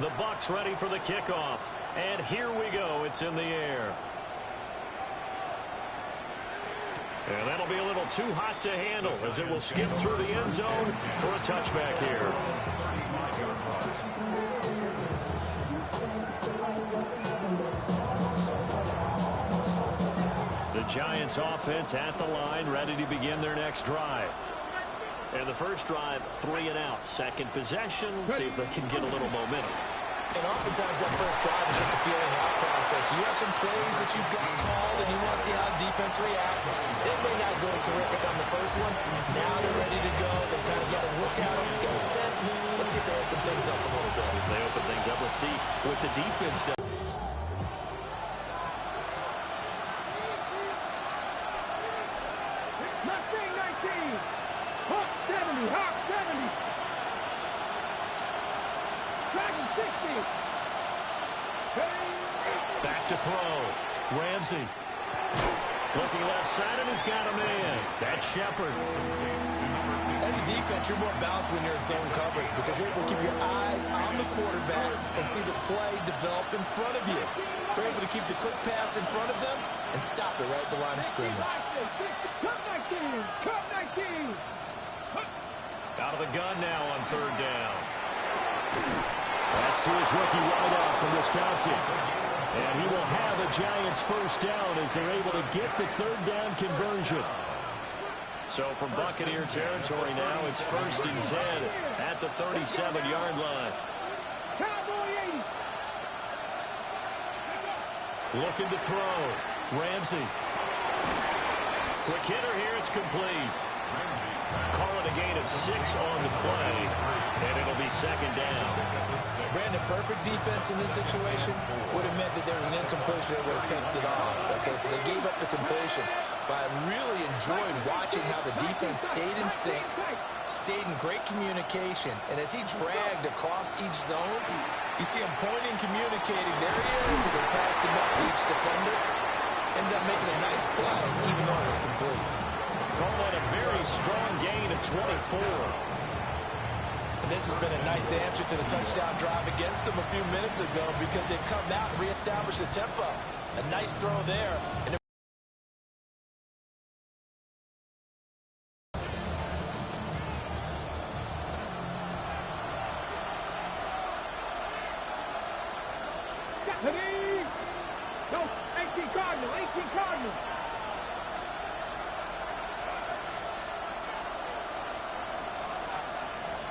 The Bucs ready for the kickoff. And here we go. It's in the air. And that'll be a little too hot to handle as it will skip through the end zone for a touchback here. The Giants offense at the line, ready to begin their next drive. And the first drive, 3 and out. Second possession, see if they can get a little momentum. And oftentimes that first drive is just a feeling out process. You have some plays that you've got called and you want to see how defense reacts. It may not go terrific on the first one. Now they're ready to go. They've kind of got a look at them, got a sense. Let's see if they open things up a little bit. If they open things up, let's see what the defense does. Back to throw. Ramsey. Looking left side, and he's got a man. That's Shepard. As a defense, you're more balanced when you're in zone coverage because you're able to keep your eyes on the quarterback and see the play develop in front of you. You're able to keep the quick pass in front of them and stop it right at the line of scrimmage. Out of the gun now on third down. That's to his rookie wideout from Wisconsin. And he will have a Giants first down as they're able to get the third down conversion. So from Buccaneer territory now, it's 1st and 10 at the 37-yard line. Looking to throw. Ramsey. Quick hitter here. It's complete. Call it a gain of 6 on the play, and it'll be second down. Brandon, perfect defense in this situation would have meant that there was an incompletion that would have picked it off. Okay, so they gave up the completion. But I really enjoyed watching how the defense stayed in sync, stayed in great communication, and as he dragged across each zone, you see him pointing, communicating. There he is, and he passed him up to each defender. Ended up making a nice play, even though it was complete. Call that a very strong gain of 24. And this has been a nice answer to the touchdown drive against them a few minutes ago because they've come out and reestablished the tempo. A nice throw there. And no, 18 Cardinal, 18 Cardinal.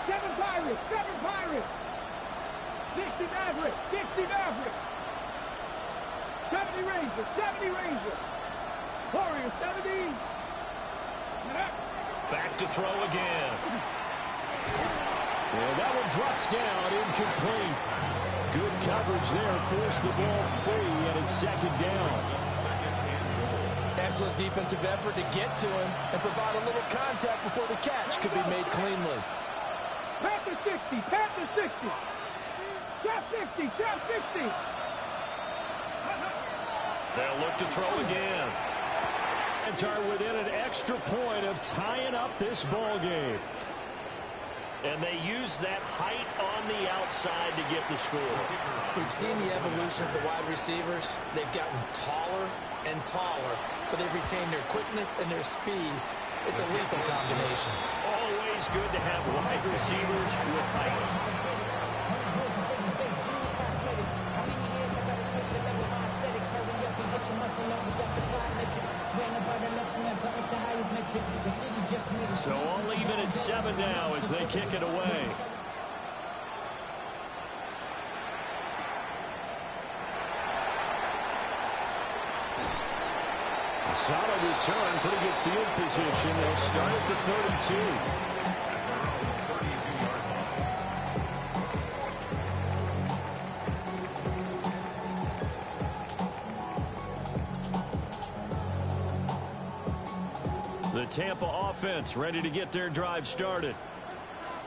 Seven Pirates. 60 Mavericks, 60 Mavericks. 70 Rangers. Warriors, 70. Back to throw again. Well, that one drops down, incomplete. Good coverage there, forced the ball free, and it's second down. Excellent defensive effort to get to him and provide a little contact before the catch could be made cleanly. Panther 60. Shot 60. They'll look to throw again. Giants are within an extra point of tying up this ball game. And they use that height on the outside to get the score. We've seen the evolution of the wide receivers. They've gotten taller and taller, but they've retained their quickness and their speed. It's a lethal combination. Always good to have wide receivers with height. So all even at 7 now as they kick it away. A solid return, pretty good field position. They'll start at the 32. The Tampa offense ready to get their drive started.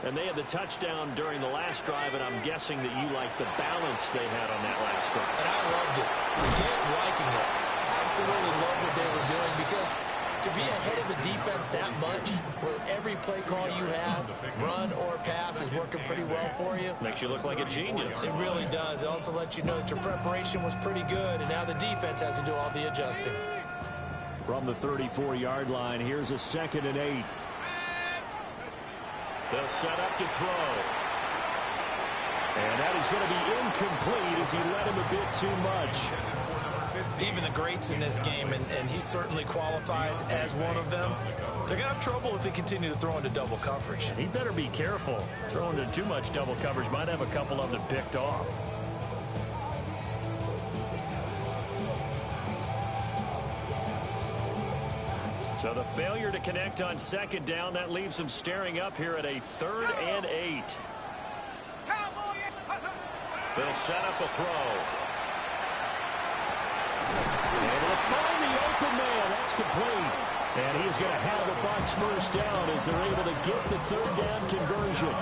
And they had the touchdown during the last drive, and I'm guessing that you like the balance they had on that last drive. And I loved it. Forget liking it. Absolutely love what they were doing because To be ahead of the defense that much, where every play call you have, run or pass, is working pretty well for you. Makes you look like a genius. It really does. It also lets you know that your preparation was pretty good, and now the defense has to do all the adjusting. From the 34-yard line, here's a 2nd and 8. They'll set up to throw. And that is going to be incomplete as he led him a bit too much. Even the greats in this game, and he certainly qualifies as one of them, they're going to have trouble if they continue to throw into double coverage. He better be careful. Throwing into too much double coverage might have a couple of them picked off. So the failure to connect on 2nd down, that leaves him staring up here at a 3rd and 8. They'll set up a throw. Able to find the open man. That's complete. And he's going to have a Bucs first down as they're able to get the 3rd down conversion.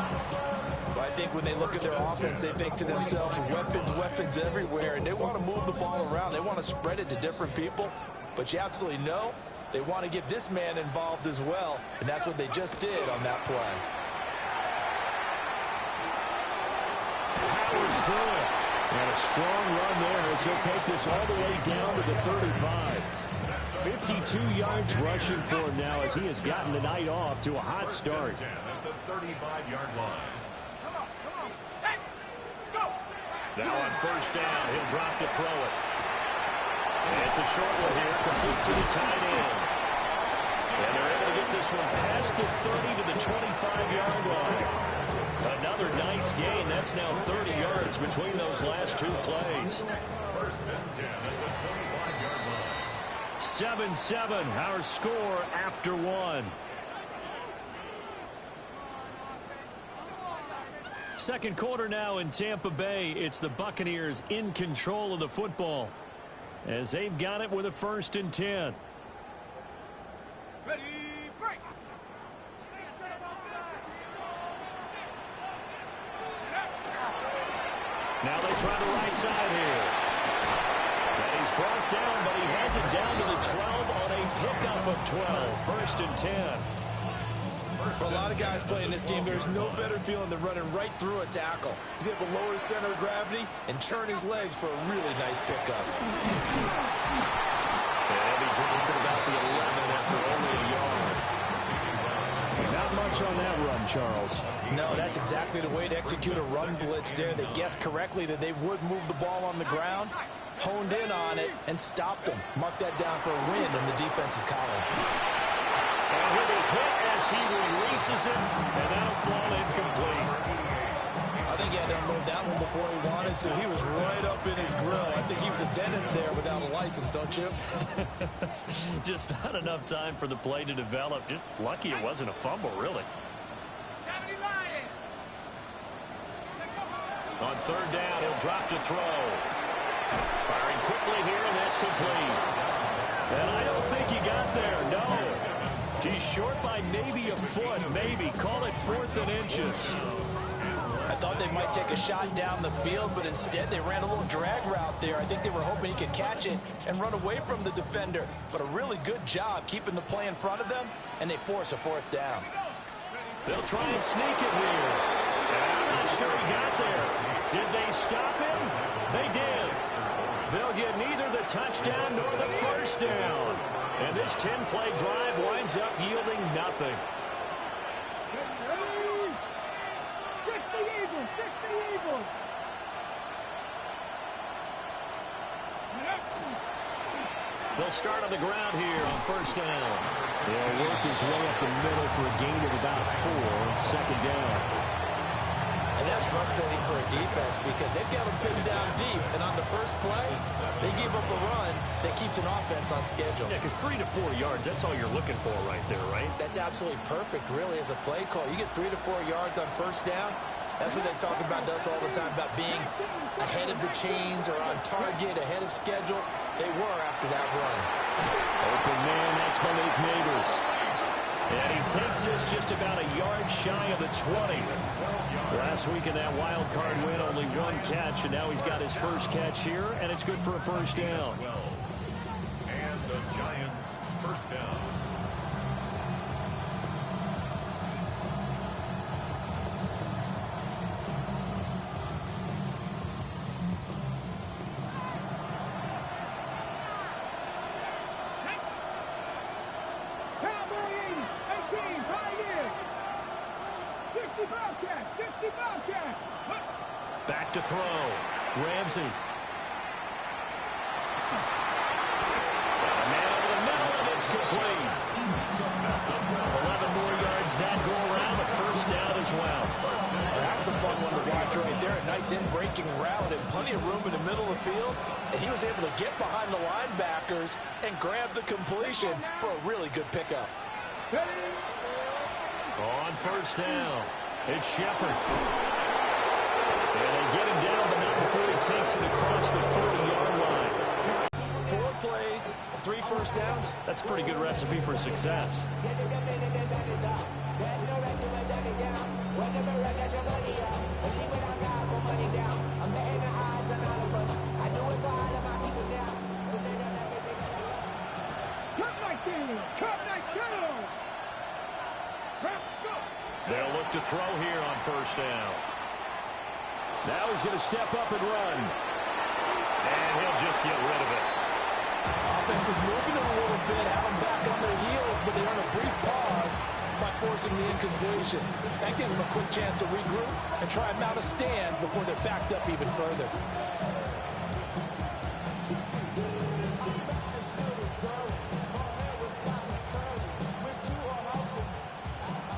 Well, I think when they look at their offense, they think to themselves, weapons everywhere, and they want to move the ball around. They want to spread it to different people. But you absolutely know they want to get this man involved as well, and that's what they just did on that play. Powers through it. And a strong run there as he'll take this all the way down to the 35. 52 yards rushing for him now as he has gotten the night off to a hot start. At the 35-yard line. Now on 1st down, he'll drop to throw it. And it's a short one here, complete to the tight end. And they're able to get this one past the 30 to the 25-yard line. Another nice gain. That's now 30 yards between those last 2 plays. 1st and 10 at the 25-yard line. 7-7, our score after 1. Second quarter now in Tampa Bay. It's the Buccaneers in control of the football as they've got it with a 1st and 10. Ready, break. Now they try the right side here. And he's brought down, but he has it down to the 12 on a pickup of 12. 1st and 10. For a lot of guys playing this game, there's no better feeling than running right through a tackle. He's able to lower his center of gravity and churn his legs for a really nice pickup. And he dropped it about the 11 after only a yard. Not much on that run, Charles. No, that's exactly the way to execute a run blitz there. They guessed correctly that they would move the ball on the ground, honed in on it, and stopped them. Mark that down for a win in the defense's column. And he'll be hit as he releases it, and that'll fall incomplete. I think he had to unload that one before he wanted to. He was right up in his grill. I think he was a dentist there without a license, don't you? Just not enough time for the play to develop. Just lucky it wasn't a fumble, really. On 3rd down, he'll drop to throw. Firing quickly here, and that's complete. And I don't think he got there, no. He's short by maybe a foot, maybe. Call it 4th and inches. I thought they might take a shot down the field, but instead they ran a little drag route there. I think they were hoping he could catch it and run away from the defender. But a really good job keeping the play in front of them, and they force a 4th down. They'll try and sneak it here. And I'm not sure he got there. Did they stop him? They did. They'll get neither the touchdown nor the 1st down. And this 10-play drive winds up yielding nothing. 60 Eagles, 60 Eagles. They'll start on the ground here on 1st down. They'll work his way up the middle for a gain of about 4 on 2nd down. And that's frustrating for a defense because they've got them pinned down deep. And on the first play, they give up a run that keeps an offense on schedule. Yeah, because 3 to 4 yards, that's all you're looking for right there, right? That's absolutely perfect, really, as a play call. You get 3 to 4 yards on 1st down. That's what they talk about to us all the time, about being ahead of the chains or on target, ahead of schedule. They were after that run. Open man, that's Malik Neighbors. And he takes this just about a yard shy of the 20. Last week in that wild card win, only 1 catch, and now he's got his first catch here, and it's good for a 1st down. And the Giants' 1st down. Back to throw. Ramsey. Man over the middle, and it's complete. 11 more yards that go around. A first down as well. That's a fun one to watch right there. A nice in-breaking route and plenty of room in the middle of the field. And he was able to get behind the linebackers and grab the completion for a really good pickup. On first down, it's Shepard. And they get him down, but not before he takes it across the 40-yard line. 4 plays, 3 first downs. That's a pretty good recipe for success. They'll look to throw here on first down. Now he's going to step up and run. And he'll just get rid of it. Offense was moving a little bit, had them back on their heels, but they earned a brief pause by forcing the incompletion. That gives them a quick chance to regroup and try and mount a stand before they're backed up even further.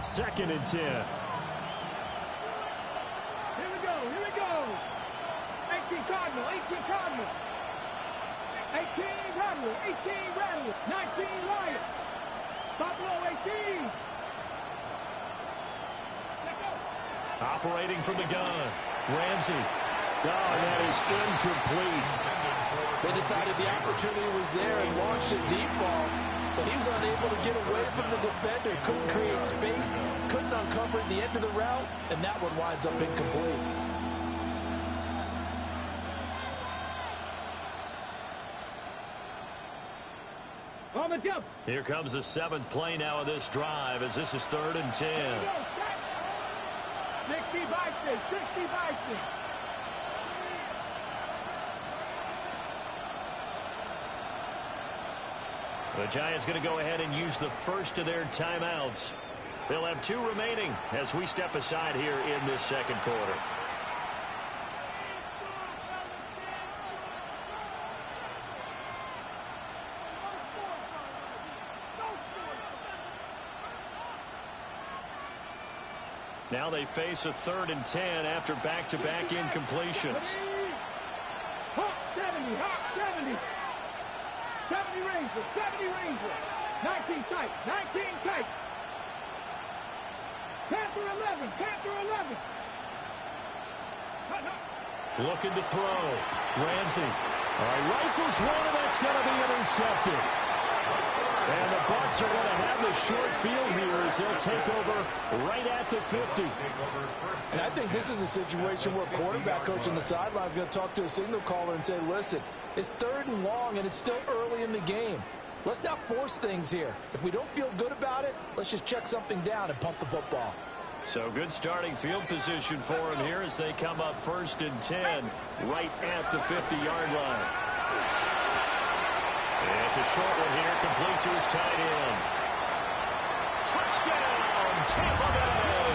Second and 10. Here we go. 18 Cardinal. 18 Cardinal. 18 Rattle. 19 Lions. Buffalo 18. Let's go. Operating from the gun. Ramsey. Oh, that is incomplete. They decided the opportunity was there and launched a deep ball, but he was unable to get away from the defender. Couldn't create space, couldn't uncover the end of the route, and that one winds up incomplete. On the jump. Here comes the 7th play now of this drive as this is 3rd and 10. 60 Bison. 60 Bison. The Giants going to go ahead and use the first of their timeouts. They'll have 2 remaining as we step aside here in this second quarter. Now they face a 3rd and 10 after back-to-back incompletions. Hawk 70. 70 Ranger. 19 tight. Panther 11. Looking to throw. Ramsey. All right, rifles one, and that's going to be intercepted. And the Bucs are going to have the short field here as they'll take over right at the 50. And I think this is a situation where quarterback coach on the sideline is going to talk to a signal caller and say, listen, it's 3rd and long, and it's still early in the game. Let's not force things here. If we don't feel good about it, let's just check something down and punt the football. So good starting field position for him here as they come up 1st and 10 right at the 50-yard line. It's a short one here, complete to his tight end. Touchdown, Tampa Bay!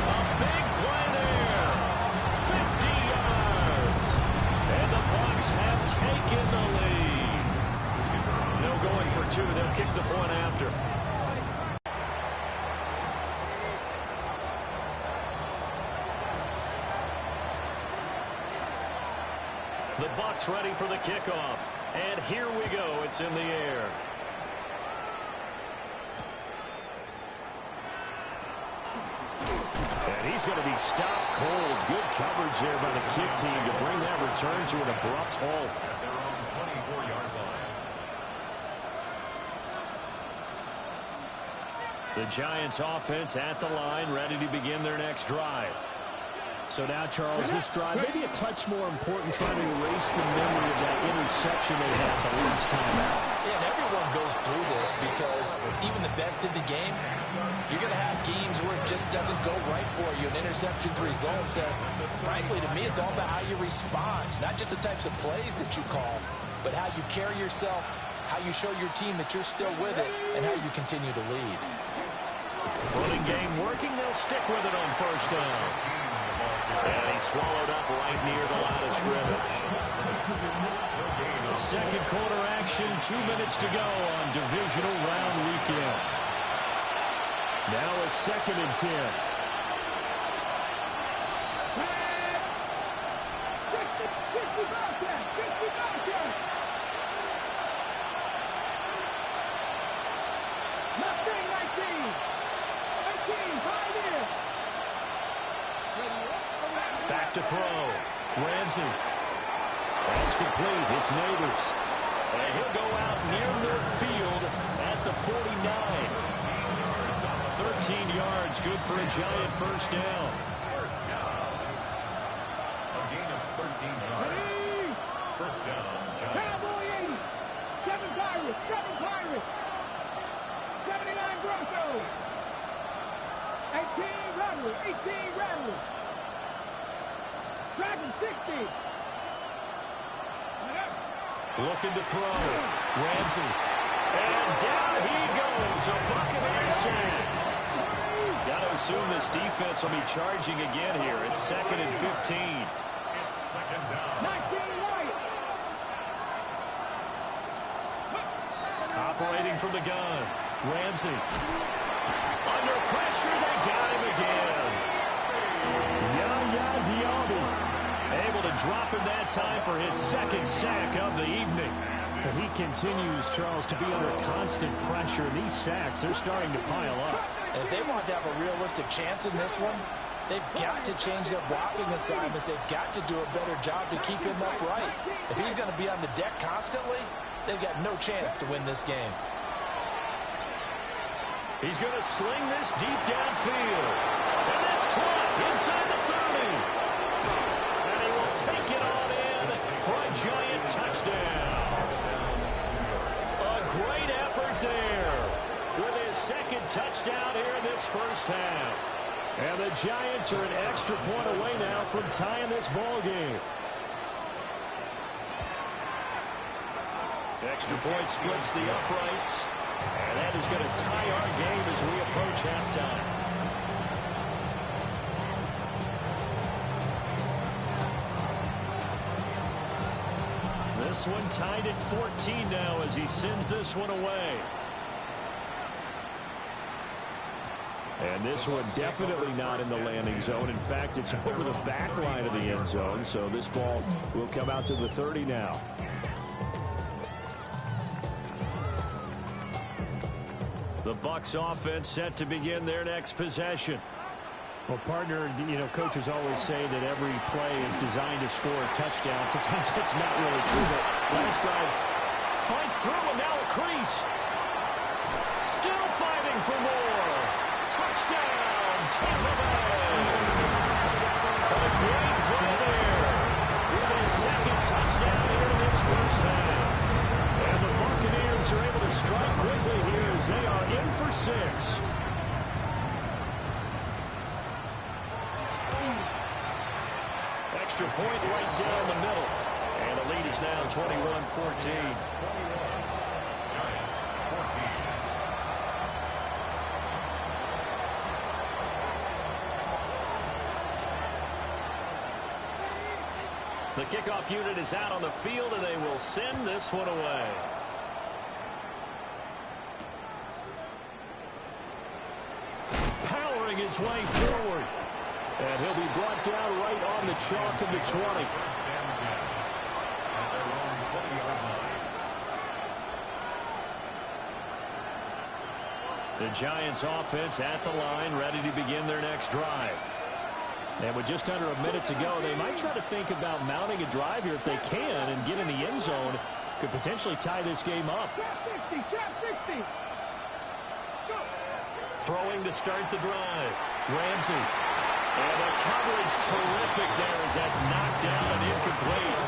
A big play there, 50 yards. And the Bucs have taken the lead. No going for 2, they'll kick the point after. The Bucs ready for the kickoff. And here we go. It's in the air. And he's going to be stopped cold. Good coverage there by the kick team to bring that return to an abrupt halt. At their own 24-yard line. The Giants offense at the line, ready to begin their next drive. So now, Charles, this drive maybe a touch more important, trying to erase the memory of that interception they had the last time out. Yeah, and everyone goes through this because even the best in the game, you're going to have games where it just doesn't go right for you, and interceptions results. And frankly, to me, it's all about how you respond, not just the types of plays that you call, but how you carry yourself, how you show your team that you're still with it, and how you continue to lead. Running game working, they'll stick with it on first down. And he he's swallowed up right near the line of scrimmage. Second quarter action, 2 minutes to go on divisional round weekend. Now a 2nd and 10. 18, 5 in. Back to throw. Ramsey. That's complete. It's Neighbors. And he'll go out near midfield at the 49. 13 yards, good for a Giant first down. First down. A gain of 13 yards. First down, Giants. Cowboy 80. 7 Pirates. 7 Pirates. 79 Broncos. 18 Rattlers. 18 Rattlers. Dragon 60. Looking to throw. Ramsey. And down he goes. A Buccaneer sack. Got to assume this defense will be charging again here. It's 2nd and 15. It's second down. 19 White. Operating from the gun. Ramsey. Under pressure, they got him again. Yaya Diaby able to drop him that time for his 2nd sack of the evening. He continues, Charles, to be under constant pressure. These sacks, they're starting to pile up. And if they want to have a realistic chance in this one, they've got to change their blocking assignments. They've got to do a better job to keep him upright. If he's going to be on the deck constantly, they've got no chance to win this game. He's going to sling this deep downfield. And that's caught inside the 30. And he will take it on in for a Giant touchdown. A great effort there with his 2nd touchdown here in this first half. And the Giants are an extra point away now from tying this ball game. Extra point splits the uprights. And that is going to tie our game as we approach halftime. This one tied at 14 now as he sends this one away. And this one definitely not in the landing zone. In fact, it's over the back line of the end zone. So this ball will come out to the 30 now. The Bucs offense set to begin their next possession. Well, partner, coaches always say that every play is designed to score a touchdown. Sometimes it's not really true, but last time fights through and now a crease. Still fighting for more. Touchdown, Tampa Bay. A great play there with his 2nd touchdown here in this first half. And the Buccaneers are able to strike quickly here as they are in for 6. Extra point right down the middle. And the lead is now 21-14. Giants, 14. The kickoff unit is out on the field, and they will send this one away. Powering his way forward. And he'll be brought down right on the chalk of the 20. First and 10. At their own 20-yard line. The Giants offense at the line, ready to begin their next drive. And with just under a minute to go, they might try to think about mounting a drive here if they can and get in the end zone. Could potentially tie this game up. Trap 60. Go. Throwing to start the drive. Ramsey. And the coverage terrific there as that's knocked down and incomplete.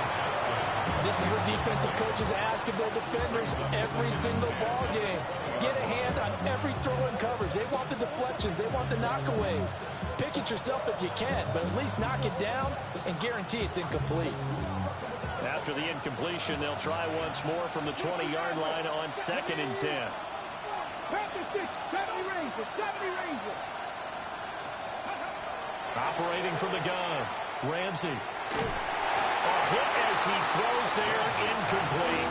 This is what defensive coaches ask of their defenders every single ball game. Get a hand on every throw and coverage. They want the deflections. They want the knockaways. Pick it yourself if you can, but at least knock it down and guarantee it's incomplete. After the incompletion, they'll try once more from the 20-yard line on 2nd and 10. Panther 6, 70 Rangers, 70 Rangers. Operating from the gun. Ramsey. A hit as he throws there, incomplete.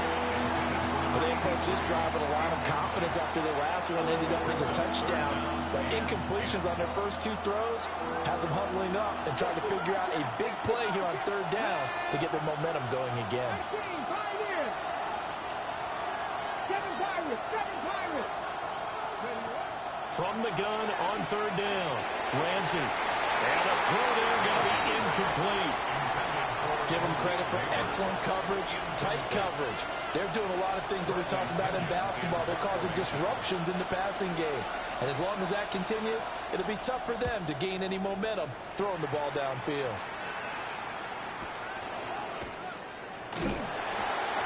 Well, they approached this drive with a lot of confidence after their last one ended up as a touchdown. But incompletions on their first two throws has them huddling up and trying to figure out a big play here on third down to get their momentum going again. From the gun on third down, Ramsey. And a throw there going to be incomplete. Give them credit for excellent coverage, tight coverage. They're doing a lot of things that we talk about in basketball. They're causing disruptions in the passing game. And as long as that continues, it'll be tough for them to gain any momentum throwing the ball downfield.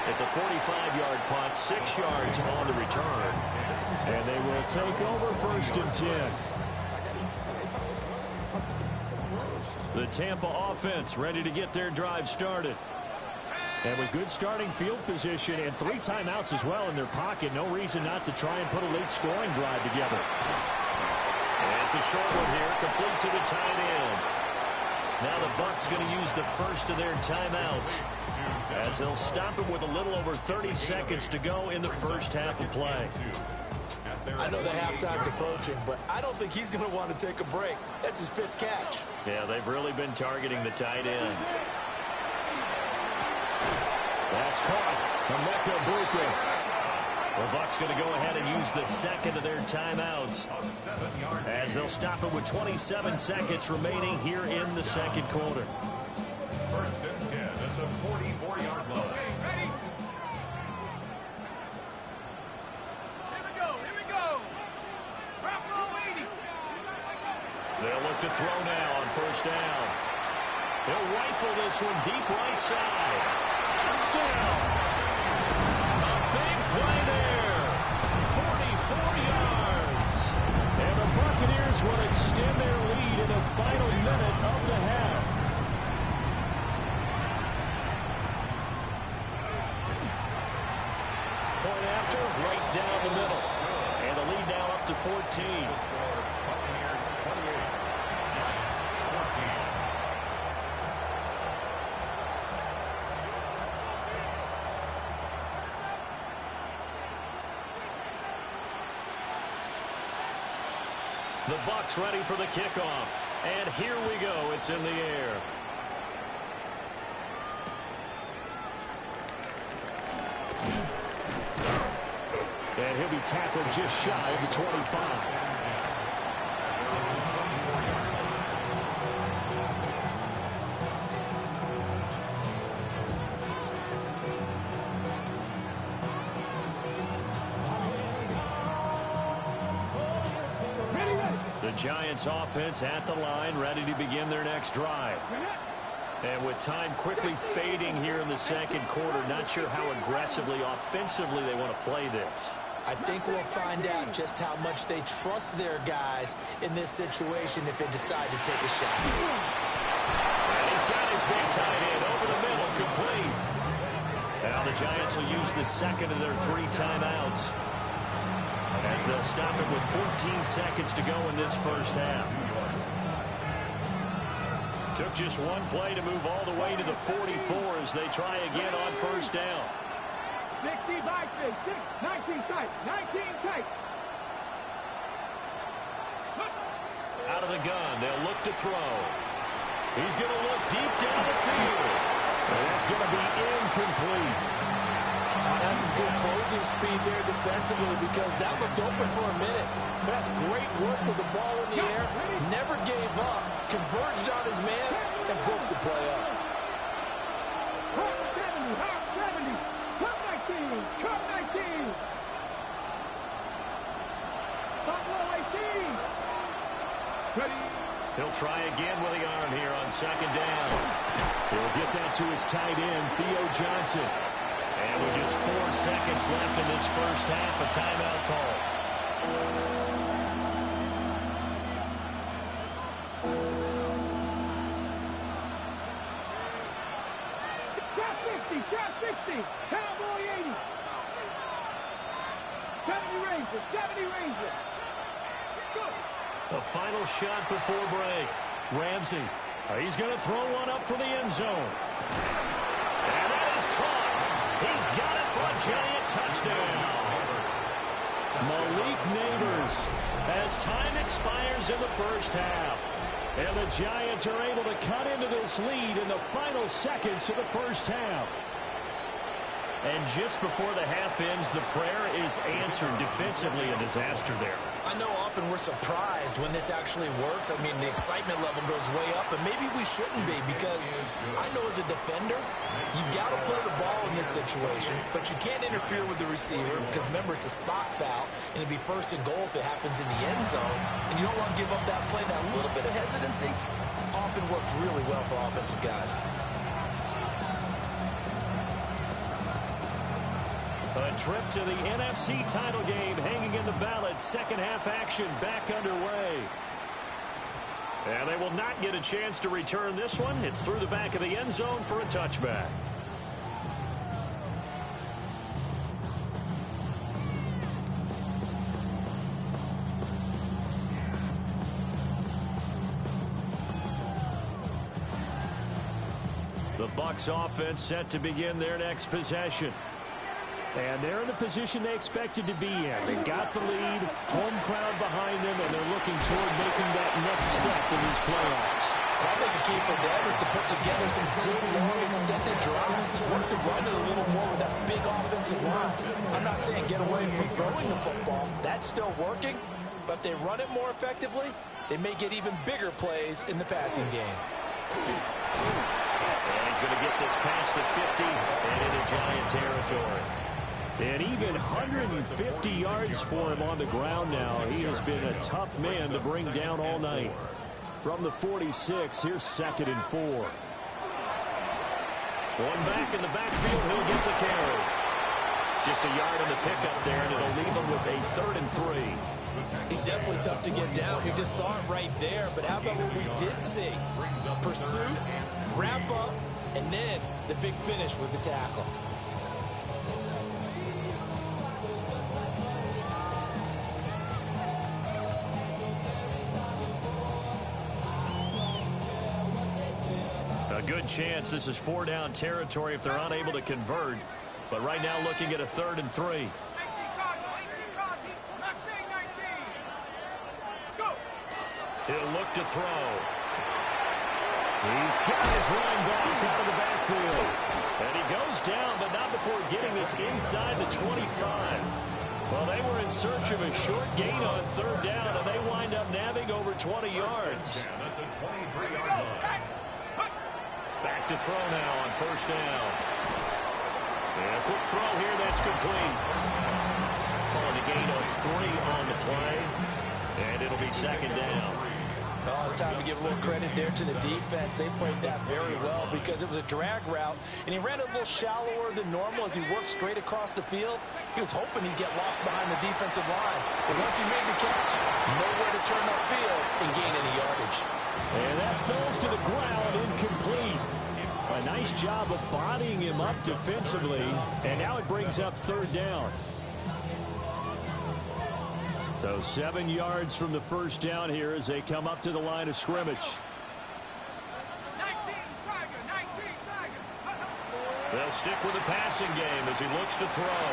It's a 45-yard punt, 6 yards on the return. And they will take over 1st and 10. The Tampa offense ready to get their drive started. And with good starting field position and 3 timeouts as well in their pocket, no reason not to try and put a late scoring drive together. And it's a short one here, complete to the tight end. Now the Bucs going to use the first of their timeouts as they'll stop him with a little over 30 seconds to go in the first half of play. I know the halftime's approaching, but I don't think he's going to want to take a break. That's his 5th catch. Yeah, they've really been targeting the tight end. That's caught. Emeka Buka. The Bucs going to go ahead and use the second of their timeouts as they'll stop it with 27 seconds remaining here in the second quarter. 1st and 10 at the 44-yard line. They'll look to throw now on 1st down. They'll rifle this one deep right side. Touchdown! A big play there. 44 yards. And the Buccaneers will extend their lead in the final minute of the half. Point after, right down the middle. And the lead now up to 14. The Bucs ready for the kickoff. And here we go. It's in the air. And he'll be tackled just shy of the 25. The Giants offense at the line, ready to begin their next drive. And with time quickly fading here in the second quarter, not sure how aggressively, offensively they want to play this. I think we'll find out just how much they trust their guys in this situation if they decide to take a shot. And he's got his big tight end over the middle, complete. Now the Giants will use the second of their 3 timeouts as they'll stop it with 14 seconds to go in this first half. Took just one play to move all the way to the 44 as they try again on 1st down. 60 by 6, 19 tight, 19 tight. Out of the gun, they'll look to throw. He's going to look deep down the field. And that's going to be incomplete. That's some good closing speed there defensively because that looked open for a minute. But that's great work with the ball in the air. Never gave up. Converged on his man and broke the play up. 70, cut 19, cut 19. Buffalo 18. Ready. He'll try again with the arm here on 2nd down. He'll get that to his tight end, Theo Johnson. And with just 4 seconds left in this first half, a timeout call. Trap 60, Cowboy 80. 70 Rangers, 70 Rangers. Go. The final shot before break. Ramsey He's going to throw one up for the end zone. And that is caught. He's got it for a giant touchdown. Malik Neighbors as time expires in the first half. And the Giants are able to cut into this lead in the final seconds of the first half. And just before the half ends, the prayer is answered. Defensively, a disaster there. I know often we're surprised when this actually works. I mean, the excitement level goes way up, and maybe we shouldn't be, because I know as a defender, you've got to play the ball in this situation, but you can't interfere with the receiver because, remember, it's a spot foul, and it'd be first and goal if it happens in the end zone, and you don't want to give up that play. Now, a little bit of hesitancy often works really well for offensive guys. A trip to the NFC title game hanging in the balance. Second half action back underway. And they will not get a chance to return this one. It's through the back of the end zone for a touchback. The Bucs offense set to begin their next possession. And they're in the position they expected to be in. They got the lead, home crowd behind them, and they're looking toward making that next step in these playoffs. I think the key for them is to put together some good, long, extended drives. Work to run it a little more with that big offensive line. I'm not saying get away from throwing the football. That's still working. But if they run it more effectively, they may get even bigger plays in the passing game. And he's going to get this past the 50 and into Giant territory. And even 150 yards for him on the ground now. He has been a tough man to bring down all night. From the 46, here's 2nd and 4. One back in the backfield, he'll get the carry. Just a yard on the pickup there, and it'll leave him with a 3rd and 3. He's definitely tough to get down. We just saw it right there. But how about what we did see? Pursuit, wrap up, and then the big finish with the tackle. A good chance this is 4-down territory if they're unable to convert. But right now looking at a 3rd and 3. He'll look to throw. He's got his running back out of the backfield. And he goes down, but not before getting this inside the 25. Well, they were in search of a short gain on 3rd down, and they wind up nabbing over 20 yards. Back to throw now on 1st down. And a quick throw here that's complete. On a gain of 3 on the play. And it'll be 2nd down. Well, it's time to give a little credit there to the defense. They played that very well because it was a drag route, and he ran a little shallower than normal as he worked straight across the field. He was hoping he'd get lost behind the defensive line. But once he made the catch, nowhere to turn upfield and gain any yardage. And that falls to the ground, incomplete. A nice job of bodying him up defensively, and now it brings up 3rd down. So 7 yards from the 1st down here as they come up to the line of scrimmage. 19 Tiger, 19 Tiger. They'll stick with the passing game as he looks to throw.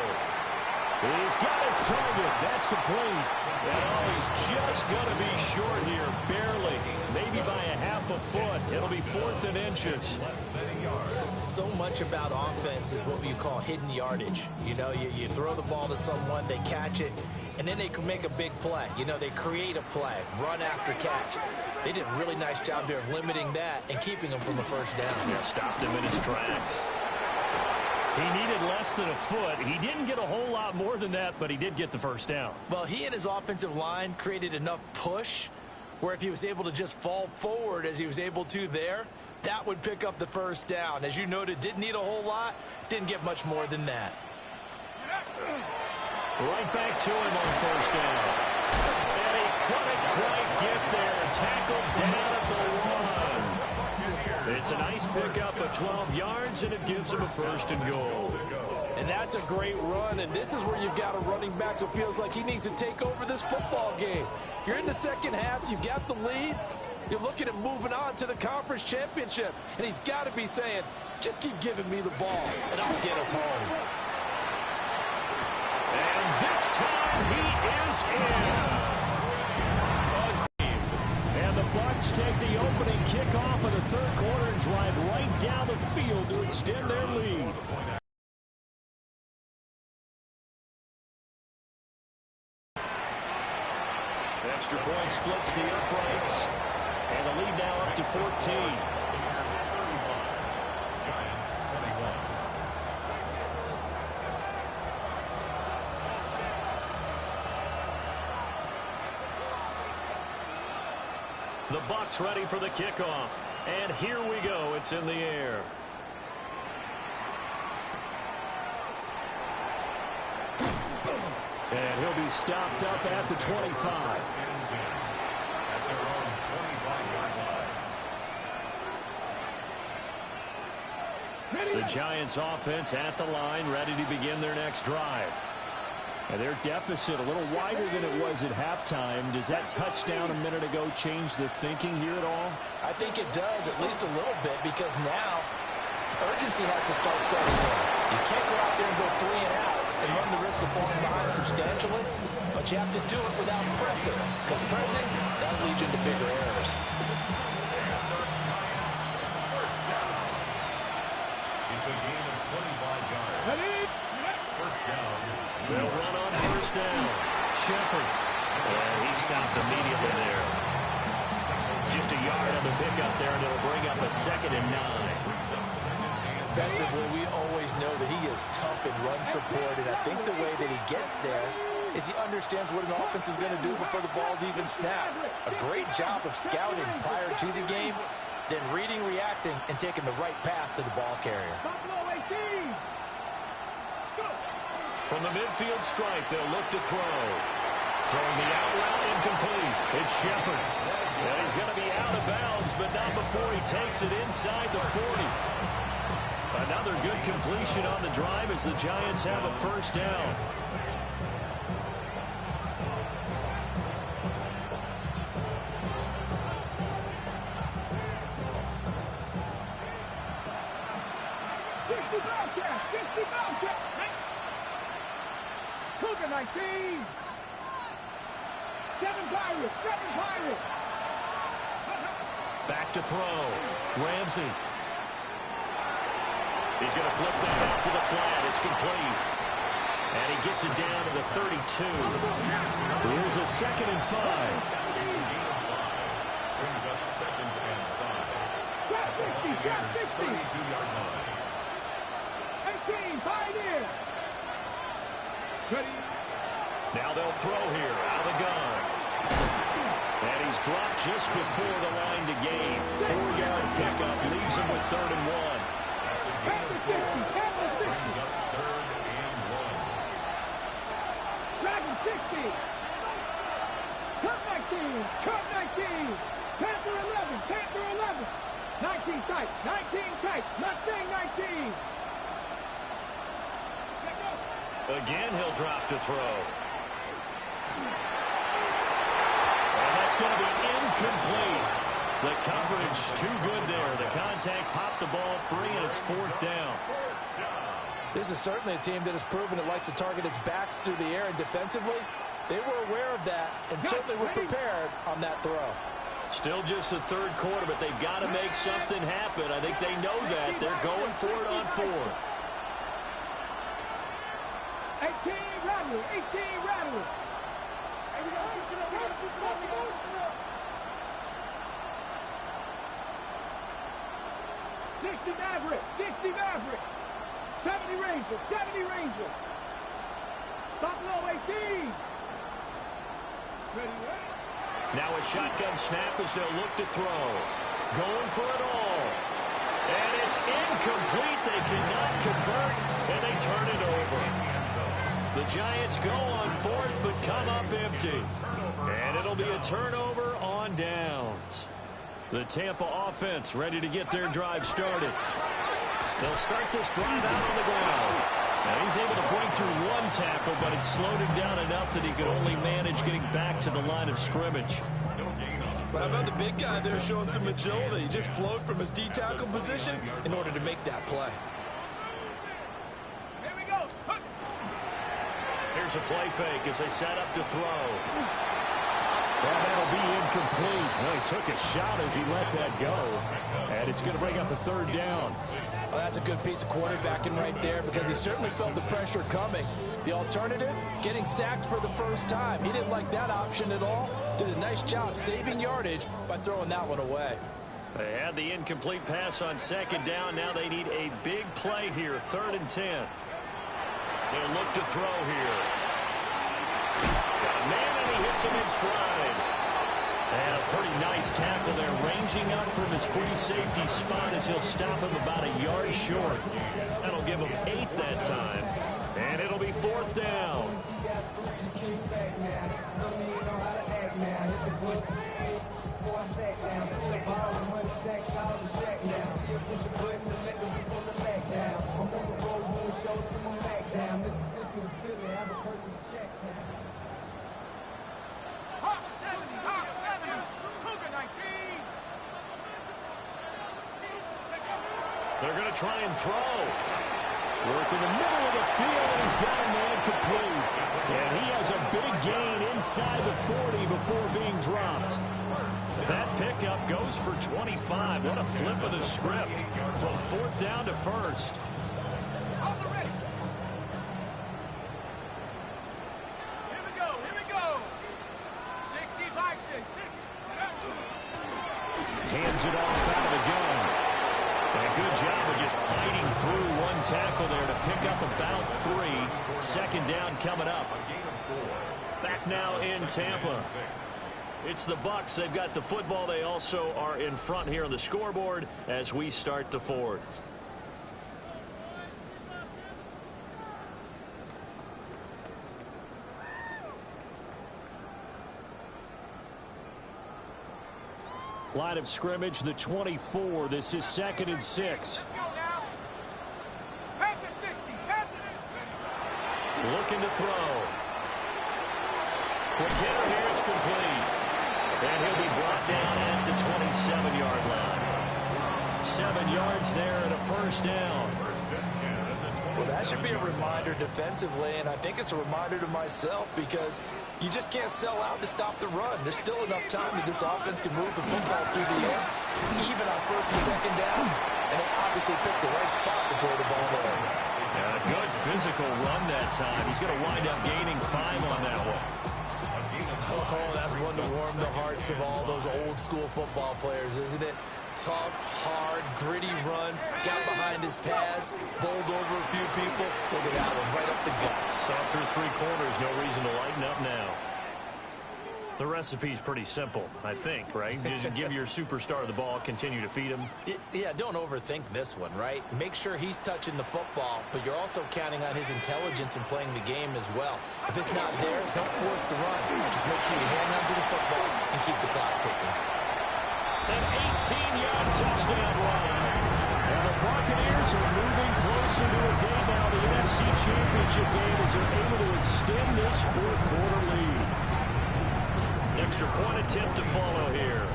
He's got his target. That's complete. And he's just going to be short here, barely. Maybe by a half a foot. It'll be 4th and inches. So much about offense is what you call hidden yardage. You know, you throw the ball to someone, they catch it, and then they can make a big play. You know, they create a play, run after catch. They did a really nice job there of limiting that and keeping him from a 1st down. Yeah, stopped him in his tracks. He needed less than a foot. He didn't get a whole lot more than that, but he did get the 1st down. Well, he and his offensive line created enough push where if he was able to just fall forward as he was able to there, that would pick up the 1st down. As you noted, didn't need a whole lot, didn't get much more than that. Right back to him on 1st down. And he couldn't quite get there. Tackled down at the 1. It's a nice pickup of 12 yards, and it gives him a 1st and goal. And that's a great run, and this is where you've got a running back who feels like he needs to take over this football game. You're in the 2nd half, you've got the lead, You're looking at moving on to the conference championship, and he's got to be saying, just keep giving me the ball, and I'll get us home. And this time he is in. And the Bucks take the opening kickoff of the third quarter and drive right down the field to extend their lead. Extra point splits the uprights. And the lead now up to 14. Giants 21. The Bucks ready for the kickoff. And here we go. It's in the air. And he'll be stopped up at the 25. At their own 25-yard line. The Giants offense at the line, ready to begin their next drive. And their deficit a little wider than it was at halftime. Does that touchdown a minute ago change the thinking here at all? I think it does, at least a little bit, because now urgency has to start setting in. You can't go out there and go 3 and out and run the risk of falling behind substantially, but you have to do it without pressing, because pressing, that leads you to bigger errors. It's a gain of 25 yards. First down. They'll run on first down. Shepard. And he stopped immediately there. Just a yard on the pickup there, and it'll bring up a 2nd and 9. Defensively, we always know that he is tough in run support, and I think the way that he gets there is he understands what an offense is going to do before the ball's even snapped. A great job of scouting prior to the game, then reading, reacting, and taking the right path to the ball carrier. From the midfield stripe, they'll look to throw. Throwing the out route incomplete. It's Shepard. And he's going to be out of bounds, but not before he takes it inside the 40. Another good completion on the drive as the Giants have a first down. Cougar 19. 7 Pirates. Back to throw. Ramsey. He's going to flip that out to the flat. It's complete. And he gets it down to the 32. Here's a 2nd and 5. Brings up 2nd and 5. 32-yard line. 18, Pioneer. Ready. Now they'll throw here out of the gun. And he's dropped just before the line to gain. 4-yard pickup leaves him with 3rd and 1. Brings up 3rd and 1. Dragon 60. Cut 19. Panther 11. 19 tight. Mustang 19. Again, he'll drop to throw. And that's going to be incomplete. The coverage too good there. The contact popped the ball free, and it's 4th down. This is certainly a team that has proven it likes to target its backs through the air, and defensively, they were aware of that and certainly were prepared on that throw. Still just the 3rd quarter, but they've got to make something happen. I think they know that. They're going for it on 4th. 18 Rattler. 60 Maverick. 70 Ranger. Buffalo 18. Ready. Now a shotgun snap as they'll look to throw. Going for it all. And it's incomplete. They cannot convert, and they turn it over. The Giants go on 4th, but come up empty. And it'll be a turnover on downs. The Tampa offense ready to get their drive started. They'll start this drive out on the ground. Now he's able to break through 1 tackle, but it slowed him down enough that he could only manage getting back to the line of scrimmage. No gain on How about the big guy there showing some agility? He just flowed from his D-tackle position in order to make that play. Here we go. Here's a play fake as they set up to throw. Well, that'll be incomplete. Well, he took a shot as he let that go. And it's going to bring up a third down. Well, that's a good piece of quarterbacking right there because he certainly felt the pressure coming. The alternative, getting sacked for the first time. He didn't like that option at all. Did a nice job saving yardage by throwing that one away. They had the incomplete pass on second down. Now they need a big play here, 3rd and 10. They'll look to throw here. Got a man, and he hits him in stride. And a pretty nice tackle there, ranging up from his free safety spot as he'll stop him about a yard short. That'll give him 8 that time. And it'll be 4th down. They're going to try and throw. Work in the middle of the field, and he's got a man complete. And he has a big gain inside the 40 before being dropped. That pickup goes for 25. What a flip of the script from 4th down to 1st. Here we go. 60 by 6. Hands it off out of the gun. And a good job of just fighting through one tackle there to pick up about 3. 2nd down coming up. Back now in Tampa. It's the Bucs. They've got the football. They also are in front here on the scoreboard as we start the 4th. Line of scrimmage, the 24. This is 2nd and 6. Let's go now. Panthers 60. Looking to throw. Quick hitter here, it's complete. And he'll be brought down at the 27-yard line. 7 yards there and a 1st down. Well, that should be a reminder defensively, and I think it's a reminder to myself because you just can't sell out to stop the run. There's still enough time that this offense can move the football through the air, even on 1st and 2nd downs, and they obviously picked the right spot to throw the ball there. And a good physical run that time. He's going to wind up gaining 5 on that one. Oh, that's one to warm the hearts of all those old school football players, isn't it? Tough, hard, gritty run, got behind his pads, bowled over a few people. Look at that one, right up the gut. Saw through 3 quarters, no reason to lighten up now. The recipe's pretty simple, I think, right? Just give your superstar the ball, continue to feed him. Yeah, don't overthink this one, right? Make sure he's touching the football, but you're also counting on his intelligence in playing the game as well. If it's not there, don't force the run. Just make sure you hang on to the football and keep the clock ticking. An 18-yard touchdown run. And the Buccaneers are moving closer to a day now. The NFC Championship game as they're able to extend this 4th quarter lead. Extra point attempt to follow here.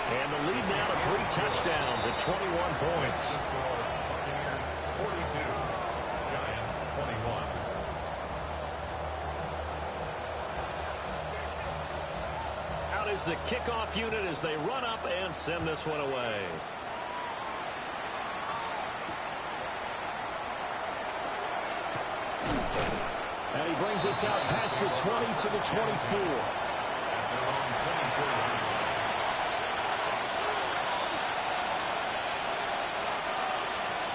And the lead now to 3 touchdowns at 21 points. Buccaneers 42, Giants 21. Out is the kickoff unit as they run up and send this one away. And he brings us out past the 20 to the 24.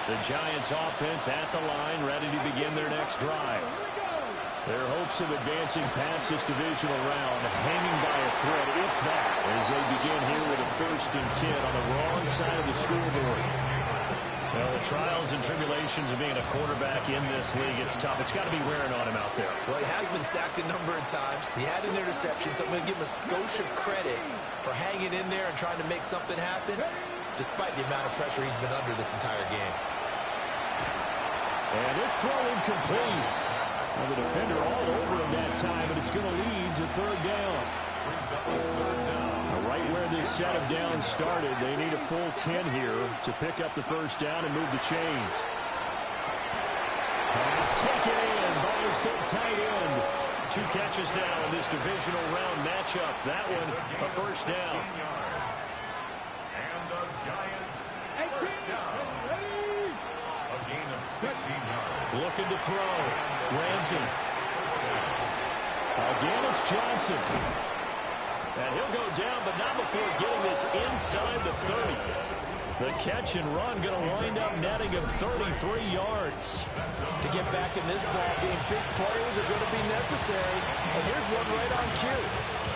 The Giants offense at the line, ready to begin their next drive. Their hopes of advancing past this divisional round hanging by a thread, if that, as they begin here with a 1st and 10 on the wrong side of the scoreboard. Well, the trials and tribulations of being a quarterback in this league, it's tough. It's got to be wearing on him out there. Well, he has been sacked a number of times. He had an interception, so I'm going to give him a skosh of credit for hanging in there and trying to make something happen, despite the amount of pressure he's been under this entire game. And this throw incomplete. Well, the defender all over him that time, and it's going to lead to third down. Right where this set of downs started, they need a full 10 here to pick up the first down and move the chains. Pass taken in by his big tight end. 2 catches now in this divisional round matchup. That one, a first down. And the Giants first down. A gain of 16 yards. Looking to throw. Ramsey. Again, it's Johnson. And he'll go down, but not before getting this inside the 30. The catch and run going to wind up netting him 33 yards. To get back in this ball game, big plays are going to be necessary. And here's one right on cue.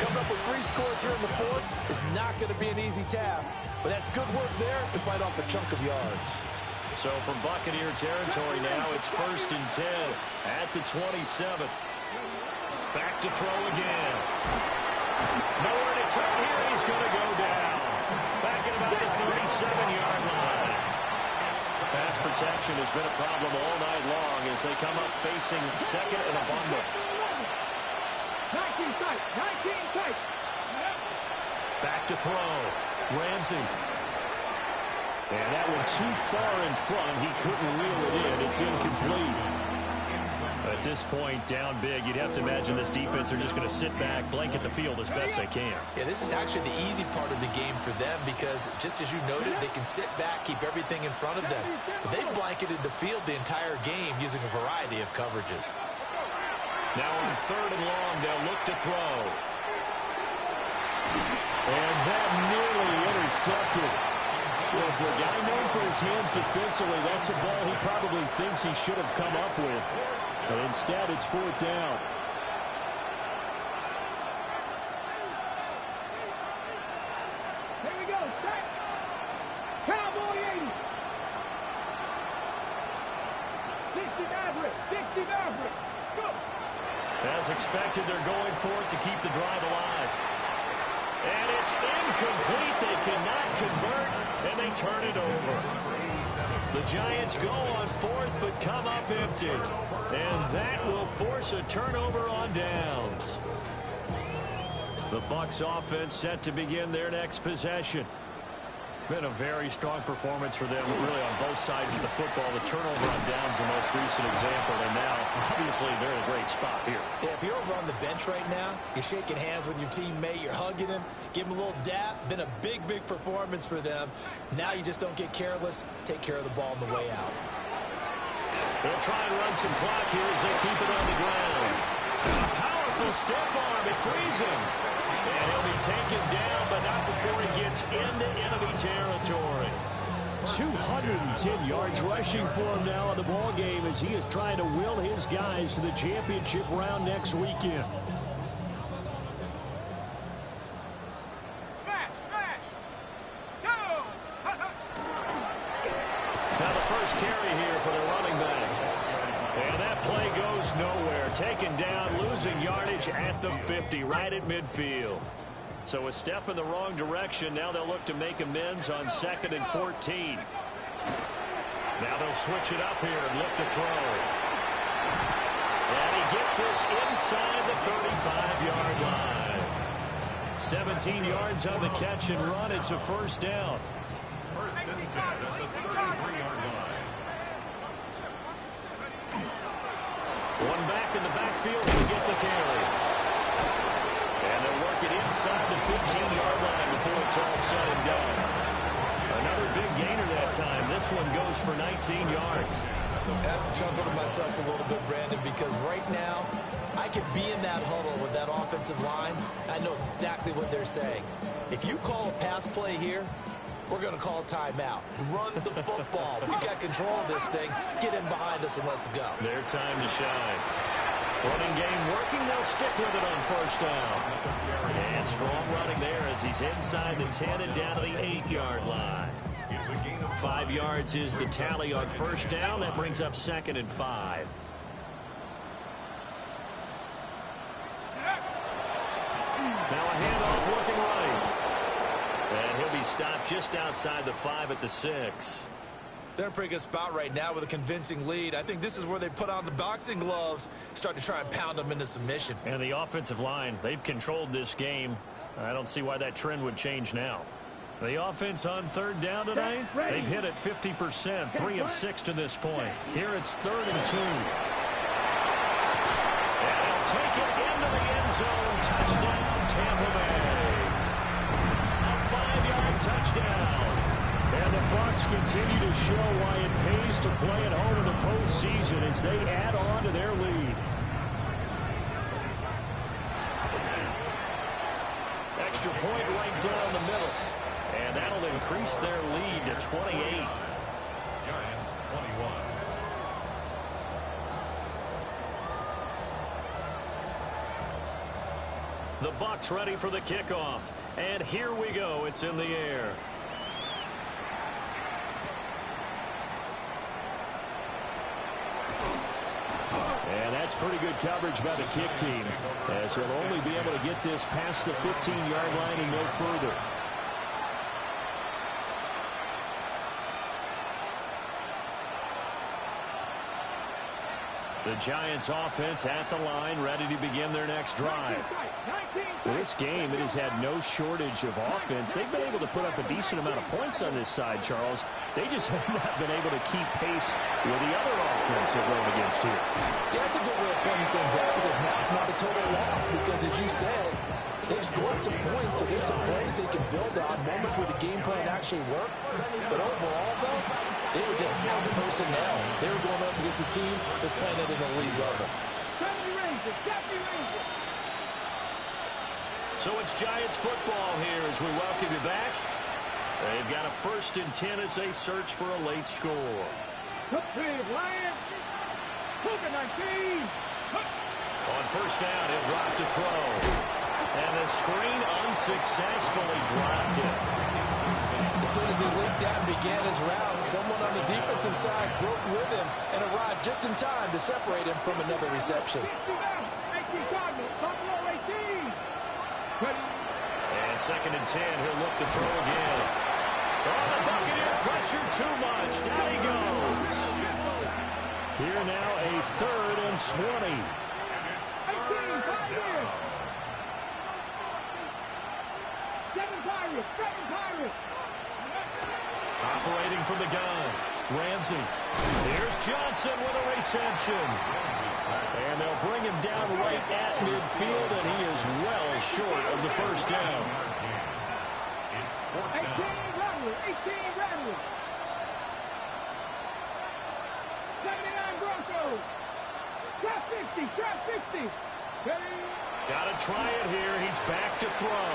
Coming up with 3 scores here in the 4th is not going to be an easy task. But that's good work there to bite off a chunk of yards. So from Buccaneer territory now, it's 1st and 10 at the 27. Back to throw again. Nowhere to turn here. He's going to go down. Back at about the 37-yard line. Pass protection has been a problem all night long as they come up facing second and a bundle. 19 tight, 19 tight. Back to throw. Ramsey. And that one too far in front. He couldn't reel it in. It's incomplete. At this point, down big, you'd have to imagine this defense are just going to sit back, blanket the field as best they can. Yeah, this is actually the easy part of the game for them because, just as you noted, they can sit back, keep everything in front of them. But they've blanketed the field the entire game using a variety of coverages. Now on 3rd and long, they'll look to throw. And that nearly intercepted. Well, for a guy known for his hands defensively, that's a ball he probably thinks he should have come up with. But instead, it's 4th down. Here we go. Set. Cowboy 80. 60 Maverick. 60 Maverick. Go. As expected, they're going for it to keep the drive alive. And it's incomplete. They cannot convert, and they turn it over. The Giants go on 4th, but come up empty. And that will force a turnover on downs. The Bucs offense set to begin their next possession. Been a very strong performance for them, really, on both sides of the football. The turnover on downs, the most recent example, and now, obviously, they're in a great spot here. Yeah, if you're over on the bench right now, you're shaking hands with your teammate, you're hugging him, give him a little dap. Been a big, big performance for them. Now you just don't get careless. Take care of the ball on the way out. They'll try and run some clock here as they keep it on the ground. A powerful stiff arm. It frees him. And he'll be taken down, but not before he gets into enemy territory. 210 yards rushing for him now in the ball game as he is trying to will his guys to the championship round next weekend. Smash. Smash. Go. Now the first carry here for the running back. And that play goes nowhere. Taken down, losing yardage at the 50, right at midfield. So a step in the wrong direction. Now they'll look to make amends on 2nd and 14. Now they'll switch it up here and look to throw. And he gets this inside the 35-yard line. 17 yards on the catch and run. It's a first down. 1st and 10 at the 33-yard line. One back in the backfield to get the carry. And they'll work it inside the 15-yard line before it's all said and done. Another big gainer that time. This one goes for 19 yards. I have to chuckle to myself a little bit, Brandon, because right now I could be in that huddle with that offensive line. I know exactly what they're saying. If you call a pass play here, we're going to call a timeout. Run the football. We got control of this thing. Get in behind us and let's go. Their time to shine. Running game working. They'll stick with it on first down. And strong running there as he's inside the 10 and down to the 8-yard line. 5 yards is the tally on first down. That brings up 2nd and 5. Now a handoff looking right. And he'll be stopped just outside the 5 at the 6. They're in a pretty good spot right now with a convincing lead. I think this is where they put on the boxing gloves, start to try and pound them into submission. And the offensive line, they've controlled this game. I don't see why that trend would change now. The offense on third down tonight, they've hit it 50%, 3 of 6 to this point. Here it's 3rd and 2. And they'll take it into the end zone. Touchdown, Tampa Bay. A 5-yard touchdown. And the Bucs continue to show why it pays to play at home in the postseason as they add on to their lead. Extra point right down the middle. And that'll increase their lead to 28. Giants 21. The Bucs ready for the kickoff. And here we go. It's in the air. And that's pretty good coverage by the kick team, as he'll only be able to get this past the 15-yard line and no further. The Giants offense at the line, ready to begin their next drive. This game, it has had no shortage of offense. They've been able to put up a decent amount of points on this side, Charles. They just have not been able to keep pace with the other offense they're going against here. Yeah, that's a good way of pointing things out, because now it's not a total loss, because as you said, they've scored some points, so there's some plays they can build on, moments where the game plan actually worked. But overall, though, they were just out personnel. They were going up against a team that's playing at an elite level. So it's Giants football here as we welcome you back. They've got a 1st and 10 as they search for a late score. On 1st down, he'll drop to throw. And the screen unsuccessfully dropped it. As soon as he leaped out and began his route, someone on the defensive side broke with him and arrived just in time to separate him from another reception. And 2nd and 10, he'll look to throw again. Oh, the Buccaneer pressure too much. Down he goes. Here now a 3rd and 20. Operating from the gun, Ramsey. Here's Johnson with a reception. And they'll bring him down right at midfield, and he is well short of the 1st down. It's 4th down. 18 Rattler. 79 Broncos. Trap 60. Got to try it here. He's back to throw.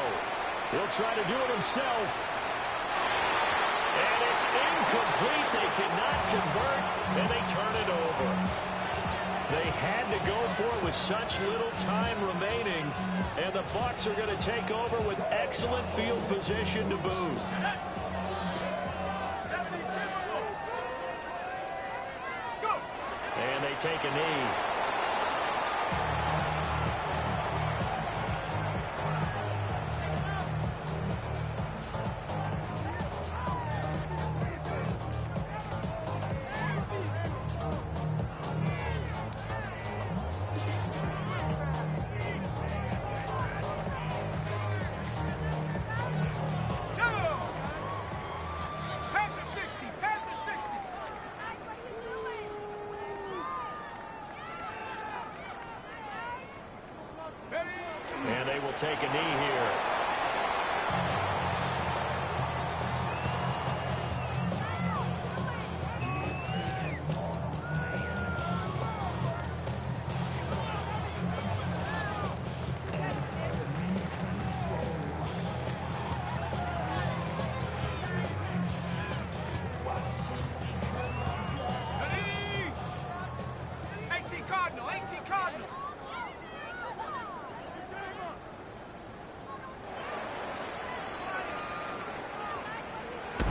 He'll try to do it himself. And it's incomplete. They cannot convert, and they turn it over. They had to go for it with such little time remaining, and the Bucs are going to take over with excellent field position to boot. And they take a knee. And they will take a knee here.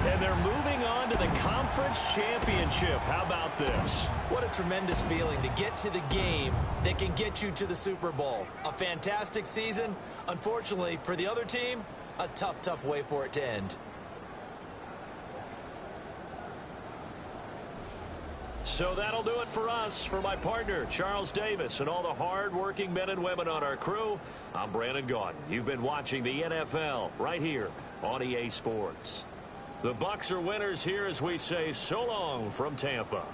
And they're moving on to the conference championship. How about this? What a tremendous feeling to get to the game that can get you to the Super Bowl. A fantastic season. Unfortunately, for the other team, a tough way for it to end. So that'll do it for us. For my partner, Charles Davis, and all the hard-working men and women on our crew, I'm Brandon Gaudin. You've been watching the NFL right here on EA Sports. The Bucs are winners here as we say so long from Tampa.